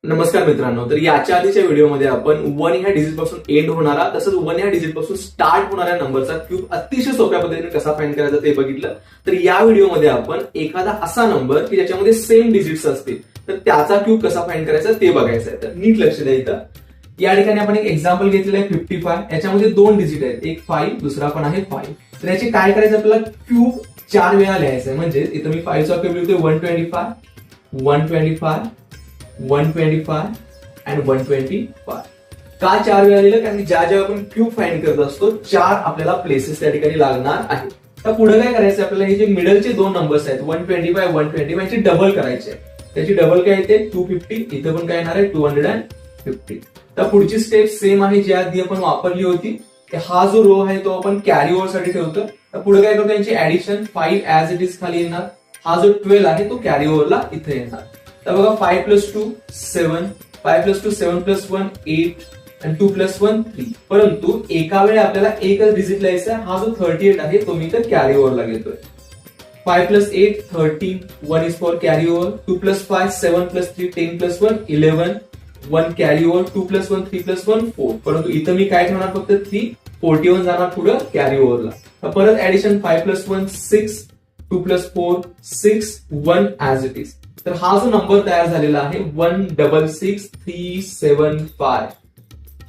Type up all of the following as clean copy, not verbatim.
नमस्कार मित्रांनो, तर याच्या आधीच्या व्हिडिओमध्ये आपण 1 ह्या डिजिट पासून एंड होणारा तसंच 1 ह्या डिजिट पासून स्टार्ट होणाऱ्या नंबरचा क्यूब अतिशय सोप्या पद्धतीने कसा फाइंड करायचा ते बघितलं. तर या व्हिडिओमध्ये आपण एखादा असा नंबर की ज्याच्यामध्ये सेम डिजिट्स असतील तर त्याचा क्यूब कसा फाइंड करायचा ते बघायचं आहे. तर नीट लक्ष द्या. इथं या ठिकाणी आपण एक एक्झाम्पल घेतलेलं आहे 55. याच्यामध्ये 2 डिजिट आहेत, एक 5 दुसरा पण आहे 5. तर याचे काय करायचं, आपल्याला क्यूब 4 वेळा लिहायचं आहे. म्हणजे इथं मी 5 चा क्यूब लिहितोय 125 125 125 and 125. का 4 वेळा लिहिलं, कारण ज्या आपण क्यूब फाइंड करत असतो 4 आपल्याला प्लेसेस त्या ठिकाणी लागणार आहेत. तर पुढे काय करायचं, आपल्याला हे जे मिडलचे 2 नंबर्स आहेत 125 125 याची डबल करायचे आहे. त्याची डबल काय येते 250. इथं पण काय येणार आहे 250. तर पुढची स्टेप सेम आहे जी आधी आपण वापरली होती. हा जो रो आहे तो आपण कॅरी ओव्हर साठी ठेवतो. तर पुढे काय करतो, यांची ऍडिशन 5 ऍज इट इज खाली येणार. हा जो 12 आहे तो कॅरी ओव्हरला इथे येणार. तर बघा 5 + 2 7, 5 + 2 7 + 1 8 आणि 2 + 1 3. परंतु एका वेळी आपल्याला एकच डिजिट लिहायचा आहे. हा जो 38 आहे तो मी तर कॅरी ओव्हरला घेतोय. 5 + 8 13, 1 is for carry over. 2 + 5 7 + 3 10 + 1 11, 1 carry over. 2 + 1 3 + 1 4. परंतु इथं मी काय ठेवणार, फक्त 3 41 जाणार पुढे कॅरी ओव्हरला. परत ऍडिशन 5 + 1 6, 2 + 4 6 1 ऍज इट इज. तर हा जो नंबर तयार झालेला आहे 166375,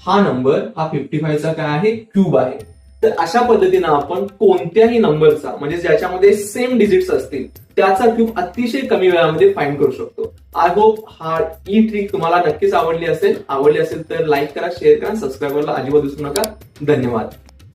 हा नंबर हा 55 चा काय आहे, क्यूब आहे. तर अशा पद्धतीनं आपण कोणत्याही नंबरचा म्हणजे ज्याच्यामध्ये सेम डिजिट्स असतील त्याचा क्यूब अतिशय कमी वेळामध्ये फाइंड करू शकतो. आय होप ही ट्रिक तुम्हाला नक्कीच आवडली असेल तर लाईक करा, शेअर करा, सबस्क्राईब करायला अजिबात विसरू नका. धन्यवाद.